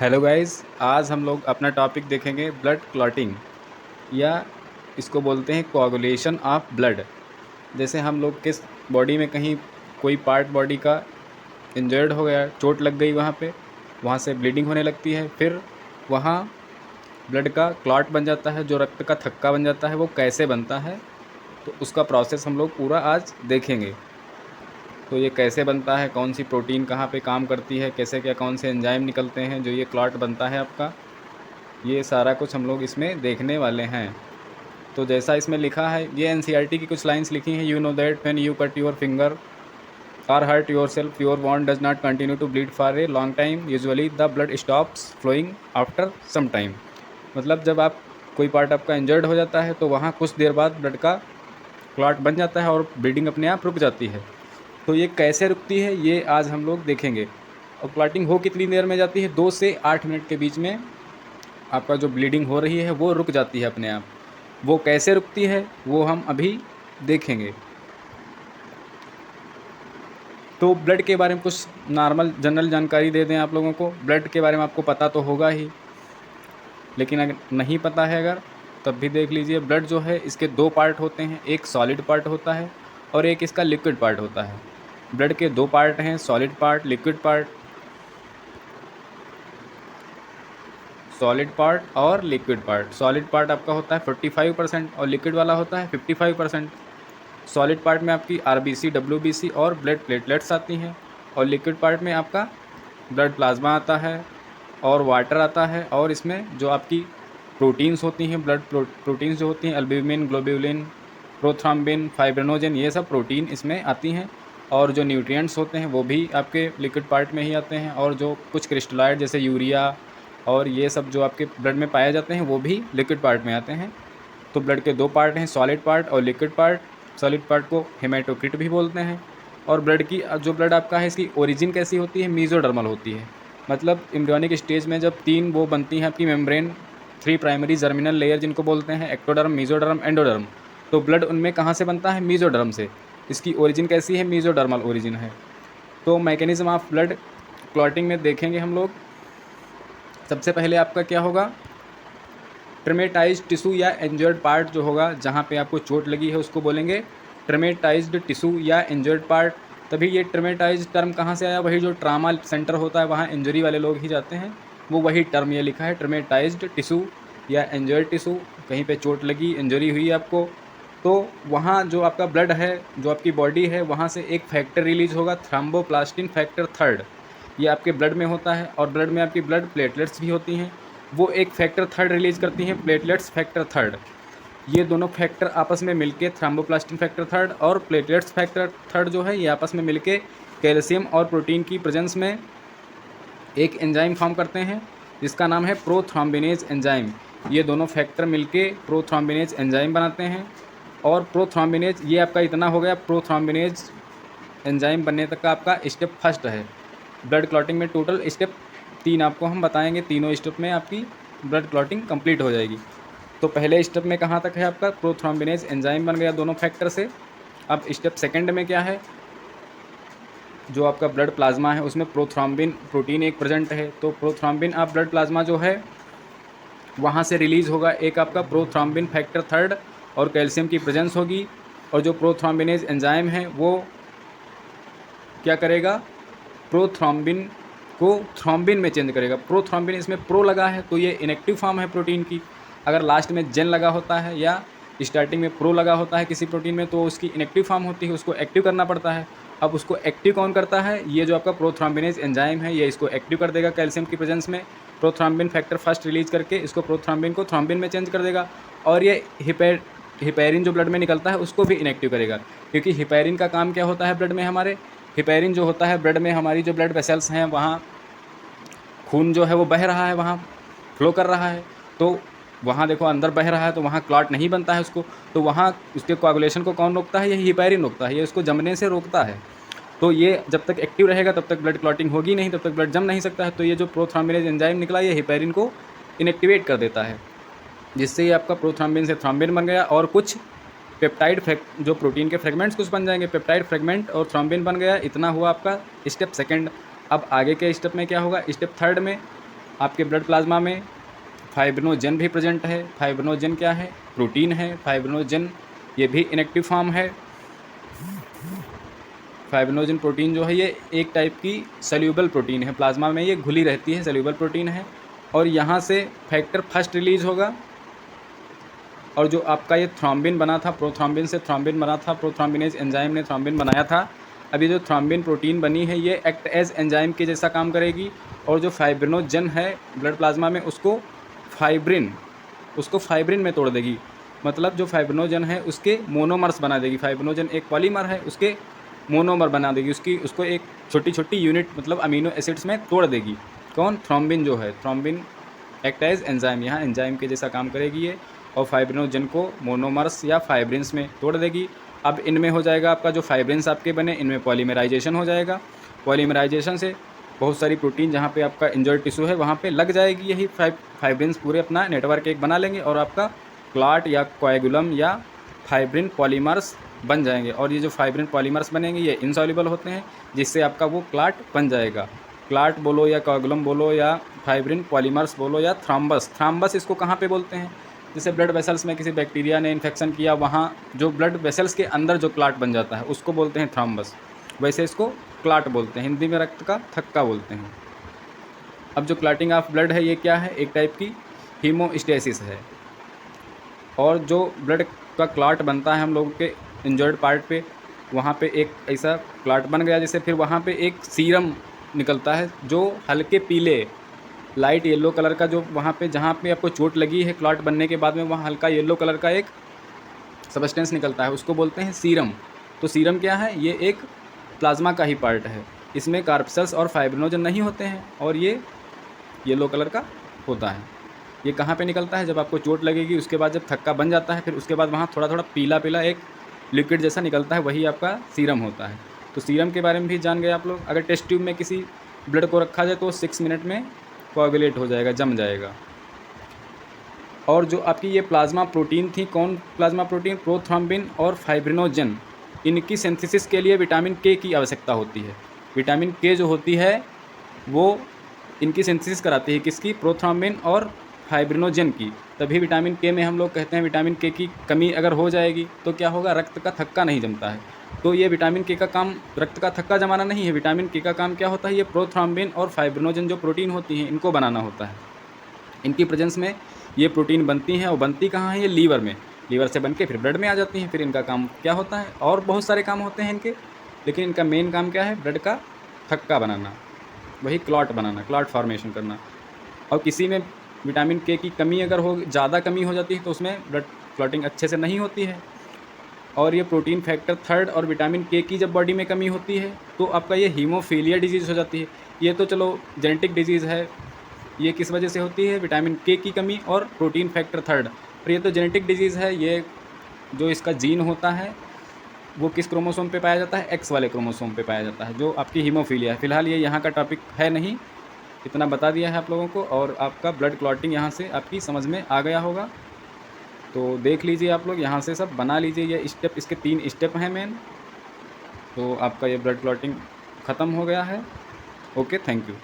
Hello guys, आज हम लोग अपना टॉपिक देखेंगे ब्लड क्लॉटिंग या इसको बोलते हैं कोआगुलेशन ऑफ ब्लड। जैसे हम लोग के बॉडी में कहीं कोई पार्ट बॉडी का इंजर्ड हो गया, चोट लग गई वहाँ से ब्लीडिंग होने लगती है, फिर वहाँ ब्लड का क्लॉट बन जाता है, जो रक्त का थक्का बन जाता है। वो कैसे बनता है तो उसका प्रोसेस हम लोग पूरा आज देखेंगे। तो ये कैसे बनता है, कौन सी प्रोटीन कहाँ पे काम करती है, कैसे क्या कौन से एंजाइम निकलते हैं जो ये क्लॉट बनता है आपका, ये सारा कुछ हम लोग इसमें देखने वाले हैं। तो जैसा इसमें लिखा है, ये एनसीईआरटी की कुछ लाइंस लिखी हैं। You know that when you cut your finger or hurt yourself your wound does not continue to bleed for a long time, usually the blood stops flowing after some time. मतलब जब आप कोई part आपका injured हो जाता है तो वहाँ कुछ देर बाद ब्लड का क्लॉट बन जाता है और ब्लीडिंग अपने आप रुक जाती है। तो ये कैसे रुकती है ये आज हम लोग देखेंगे। और क्लॉटिंग हो कितनी देर में जाती है, 2 से 8 मिनट के बीच में आपका जो ब्लीडिंग हो रही है वो रुक जाती है अपने आप। वो कैसे रुकती है वो हम अभी देखेंगे। तो ब्लड के बारे में कुछ नॉर्मल जनरल जानकारी दे दें आप लोगों को। ब्लड के बारे में आपको पता तो होगा ही, लेकिन अगर नहीं पता है अगर तब भी देख लीजिए। ब्लड जो है इसके 2 पार्ट होते हैं, एक सॉलिड पार्ट होता है और एक इसका लिक्विड पार्ट होता है। ब्लड के 2 पार्ट हैं, solid part, liquid part. Solid part और लिक्विड पार्ट। सॉलिड पार्ट आपका होता है 45% और लिक्विड वाला होता है 55%। सॉलिड पार्ट में आपकी आरबीसी, डब्ल्यूबीसी और ब्लड प्लेटलेट्स आती हैं, और लिक्विड पार्ट में आपका ब्लड प्लाज्मा आता है और वाटर आता है। और इसमें जो आपकी प्रोटीन्स होती हैं, ब्लड प्रोटीन्स जो होती हैं, एल्ब्यूमिन, ग्लोब्यूलिन, प्रोथ्रोम्बिन, फाइब्रिनोजन, ये सब प्रोटीन इसमें आती हैं। और जो न्यूट्रिएंट्स होते हैं वो भी आपके लिक्विड पार्ट में ही आते हैं। और जो कुछ क्रिस्टलाइड जैसे यूरिया और ये सब जो आपके ब्लड में पाए जाते हैं वो भी लिक्विड पार्ट में आते हैं। तो ब्लड के 2 पार्ट हैं, सॉलिड पार्ट और लिक्विड पार्ट। सॉलिड पार्ट को हेमाटोक्रिट भी बोलते हैं। और ब्लड की जो ब्लड आपका है इसकी ओरिजिन कैसी होती है, मीज़ोडर्मल होती है। मतलब एम्ब्रियोनिक स्टेज में जब 3 वो बनती हैं आपकी मेम्ब्रेन, 3 प्राइमरी जर्मिनल लेयर जिनको बोलते हैं, एक्टोडर्म, मीज़ोडर्म, एंडोडर्म। तो ब्लड उनमें कहाँ से बनता है, मीज़ोडर्म से। इसकी ओरिजिन कैसी है, मीज़ोडर्मल ओरिजिन है। तो मैकेनिज्म ऑफ ब्लड क्लॉटिंग में देखेंगे हम लोग। सबसे पहले आपका क्या होगा, ट्रमेटाइज्ड टिश्यू या इंजर्ड पार्ट जो होगा, जहाँ पे आपको चोट लगी है उसको बोलेंगे ट्रमेटाइज्ड टिश्यू या इंजर्ड पार्ट। तभी ये ट्रमेटाइज्ड टर्म कहाँ से आया, वही जो ट्रामा सेंटर होता है वहाँ इंजरी वाले लोग ही जाते हैं, वो वही टर्म ये लिखा है, ट्रमेटाइज्ड टिश्यू या इंजर्ड टिश्यू। कहीं पे चोट लगी, इंजरी हुई आपको, तो वहाँ जो आपका ब्लड है, जो आपकी बॉडी है, वहाँ से एक फैक्टर रिलीज होगा, थ्रोम्बोप्लास्टिन फैक्टर 3। ये आपके ब्लड में होता है। और ब्लड में आपकी ब्लड प्लेटलेट्स भी होती हैं, वो एक फैक्टर 3 रिलीज़ करती हैं, प्लेटलेट्स फैक्टर 3। ये दोनों फैक्टर आपस में मिलके, थ्रोम्बोप्लास्टिन फैक्टर 3 और प्लेटलेट्स फैक्टर 3 जो है, ये आपस में मिलके कैल्शियम और प्रोटीन की प्रेजेंस में एक एंजाइम फॉर्म करते हैं जिसका नाम है प्रोथ्रोम्बिनेज एंजाइम। ये दोनों फैक्टर मिलके प्रोथ्रोम्बिनेज एंजाइम बनाते हैं। और प्रोथ्रोम्बिनेज ये आपका इतना हो गया, प्रोथ्रोम्बिनेज एंजाइम बनने तक का आपका स्टेप फर्स्ट है। ब्लड क्लॉटिंग में टोटल स्टेप 3 आपको हम बताएंगे, तीनों स्टेप में आपकी ब्लड क्लॉटिंग कंप्लीट हो जाएगी। तो पहले स्टेप में कहाँ तक है आपका, प्रोथ्रोम्बिनेज एंजाइम बन गया दोनों फैक्टर से। अब स्टेप सेकंड में क्या है, जो आपका ब्लड प्लाज्मा है उसमें प्रोथ्रोम्बिन प्रोटीन एक प्रेजेंट है। तो प्रोथ्रोम्बिन आप ब्लड प्लाज्मा जो है वहाँ से रिलीज़ होगा एक आपका प्रोथ्रोम्बिन फैक्टर 3 और कैल्शियम की प्रेजेंस होगी। और जो प्रोथ्रोम्बिनेज एंजाइम है वो क्या करेगा, प्रोथ्रोम्बिन को थ्रोम्बिन में चेंज करेगा। प्रोथ्रोम्बिन इसमें प्रो लगा है तो ये इनएक्टिव फॉर्म है प्रोटीन की। अगर लास्ट में जेन लगा होता है या स्टार्टिंग में प्रो लगा होता है किसी प्रोटीन में तो उसकी इनएक्टिव फॉर्म होती है, उसको एक्टिव करना पड़ता है। अब उसको एक्टिव कौन करता है, ये जो आपका प्रोथ्रोम्बिनेज एंजाइम है ये इसको एक्टिव कर देगा कैल्शियम की प्रेजेंस में। प्रोथ्रोम्बिन फैक्टर फर्स्ट रिलीज करके इसको प्रोथ्रोम्बिन को थ्रोम्बिन में चेंज कर देगा। और ये हिपैरिन जो ब्लड में निकलता है उसको भी इनएक्टिव करेगा, क्योंकि हिपैरिन का काम क्या होता है ब्लड में हमारे, हिपैरिन जो होता है ब्लड में, हमारी जो ब्लड वेसल्स हैं वहाँ खून जो है वो बह रहा है, वहाँ फ्लो कर रहा है। तो वहाँ देखो अंदर बह रहा है तो वहाँ क्लॉट नहीं बनता है उसको, तो वहाँ उसके कोआगुलेशन को कौन रोकता है, ये हिपैरिन रोकता है, ये उसको जमने से रोकता है। तो ये जब तक एक्टिव रहेगा तब तक ब्लड क्लॉटिंग होगी नहीं, तब तक ब्लड जम नहीं सकता है। तो ये जो प्रोथ्रोम्बिनेज एंजाइम निकला ये हिपैरिन को इनएक्टिवेट कर देता है, जिससे ये आपका प्रोथ्रोम्बिन से थ्रोम्बिन बन गया। और कुछ पेप्टाइड जो प्रोटीन के फ्रेगमेंट्स कुछ बन जाएंगे, पेप्टाइड फ्रेगमेंट और थ्रोम्बिन बन गया। इतना हुआ आपका स्टेप सेकंड। अब आगे के स्टेप में क्या होगा, स्टेप थर्ड में आपके ब्लड प्लाज्मा में फाइब्रिनोजन भी प्रेजेंट है। फाइब्रिनोजन क्या है? प्रोटीन है। फाइब्रिनोजन ये भी इनएक्टिव फॉर्म है। फाइब्रिनोजन प्रोटीन जो है ये एक टाइप की सल्यूबल प्रोटीन है, प्लाज्मा में ये घुली रहती है, सल्यूबल प्रोटीन है। और यहाँ से फैक्टर फर्स्ट रिलीज होगा, और जो आपका ये थ्रोम्बिन बना था, प्रोथ्रोम्बिन से थ्रोम्बिन बना था, प्रोथ्रोम्बिनेज एंजाइम ने थ्रोम्बिन बनाया था। अभी जो थ्रोम्बिन प्रोटीन बनी है ये एक्ट एज एंजाइम के जैसा काम करेगी, और जो फाइब्रिनोजन है ब्लड प्लाज्मा में उसको फाइब्रिन में तोड़ देगी। मतलब जो फाइब्रिनोजन है उसके मोनोमर्स बना देगी। फाइब्रिनोजन एक पॉलीमर है, उसके मोनोमर बना देगी, उसको एक छोटी छोटी यूनिट मतलब अमीनो एसिड्स में तोड़ देगी। कौन? थ्रोम्बिन जो है, थ्रोम्बिन एक्ट एज एंजाइम, यहाँ एंजाइम के जैसा काम करेगी ये, और फाइब्रिनोजन को मोनोमर्स या फाइब्रिन्स में तोड़ देगी। अब इनमें हो जाएगा आपका जो फाइब्रिन्स आपके बने, इनमें पॉलीमराइजेशन हो जाएगा। पॉलीमराइजेशन से बहुत सारी प्रोटीन जहाँ पे आपका इंजर्ड टिश्यू है वहाँ पे लग जाएगी, यही फाइब्रिन्स पूरे अपना नेटवर्क एक बना लेंगे, और आपका क्लाट या कोएगुलम या फाइब्रिन पॉलीमर्स बन जाएंगे। और ये जो फाइब्रिन पॉलीमर्स बनेंगे ये इनसॉल्युबल होते हैं, जिससे आपका वो क्लाट बन जाएगा। क्लाट बोलो या कोएगुलम बोलो या फाइब्रिन पॉलीमर्स बोलो या थ्रॉम्बस इसको कहाँ पे बोलते हैं? जैसे ब्लड वेसल्स में किसी बैक्टीरिया ने इन्फेक्शन किया, वहाँ जो ब्लड वेसल्स के अंदर जो क्लाट बन जाता है उसको बोलते हैं थ्रॉम्बस। वैसे इसको क्लाट बोलते हैं, हिंदी में रक्त का थक्का बोलते हैं। अब जो क्लाटिंग ऑफ ब्लड है ये क्या है? एक टाइप की हीमोस्टेसिस है। और जो ब्लड का क्लाट बनता है हम लोगों के इंजर्ड पार्ट पे, वहाँ पे एक ऐसा क्लाट बन गया, जैसे फिर वहाँ पे एक सीरम निकलता है जो हल्के पीले लाइट येलो कलर का, जो वहाँ पे जहाँ पे आपको चोट लगी है क्लॉट बनने के बाद में वहाँ हल्का येलो कलर का एक सब्सटेंस निकलता है, उसको बोलते हैं सीरम। तो सीरम क्या है? ये एक प्लाज्मा का ही पार्ट है, इसमें कार्पसेल्स और फाइब्रिनोजन नहीं होते हैं, और ये येलो कलर का होता है। ये कहाँ पे निकलता है? जब आपको चोट लगेगी उसके बाद जब थक्का बन जाता है, फिर उसके बाद वहाँ थोड़ा थोड़ा पीला पीला एक लिक्विड जैसा निकलता है, वही आपका सीरम होता है। तो सीरम के बारे में भी जान गए आप लोग। अगर टेस्ट ट्यूब में किसी ब्लड को रखा जाए तो 6 मिनट में कोआगुलेट हो जाएगा, जम जाएगा। और जो आपकी ये प्लाज्मा प्रोटीन थी, कौन प्लाज्मा प्रोटीन? प्रोथ्रोम्बिन और फाइब्रिनोजन, इनकी सिंथेसिस के लिए विटामिन के की आवश्यकता होती है। विटामिन के जो होती है वो इनकी सिंथेसिस कराती है, किसकी? प्रोथ्रोम्बिन और फाइब्रिनोजन की। तभी विटामिन के में हम लोग कहते हैं विटामिन के की कमी अगर हो जाएगी तो क्या होगा? रक्त का थक्का नहीं जमता है। तो ये विटामिन के का काम रक्त का थक्का जमाना नहीं है। विटामिन के का काम क्या होता है? ये प्रोथ्रोम्बिन और फाइब्रिनोजन जो प्रोटीन होती हैं इनको बनाना होता है। इनकी प्रेजेंस में ये प्रोटीन बनती हैं, और बनती कहाँ है? ये लीवर में। लीवर से बन के फिर ब्लड में आ जाती हैं। फिर इनका काम क्या होता है? और बहुत सारे काम होते हैं इनके, लेकिन इनका मेन काम क्या है? ब्लड का थक्का बनाना, वही क्लॉट बनाना, क्लॉट फॉर्मेशन करना। और किसी में विटामिन के की कमी अगर हो, ज़्यादा कमी हो जाती है तो उसमें ब्लड क्लॉटिंग अच्छे से नहीं होती है। और ये प्रोटीन फैक्टर 3 और विटामिन के की जब बॉडी में कमी होती है तो आपका ये हीमोफीलिया डिजीज़ हो जाती है। ये तो चलो जेनेटिक डिजीज़ है। ये किस वजह से होती है? विटामिन के की कमी और प्रोटीन फैक्टर 3। पर ये तो जेनेटिक डिजीज़ है। ये जो इसका जीन होता है वो किस क्रोमोसोम पे पाया जाता है? एक्स वाले क्रोमोसोम पे पाया जाता है, जो आपकी हीमोफीलिया है। फिलहाल ये यहाँ का टॉपिक है नहीं, इतना बता दिया है आप लोगों को, और आपका ब्लड क्लॉटिंग यहाँ से आपकी समझ में आ गया होगा। तो देख लीजिए आप लोग, यहाँ से सब बना लीजिए ये स्टेप, इसके 3 स्टेप हैं मेन। तो आपका ये ब्लड क्लॉटिंग ख़त्म हो गया है। Okay, thank you.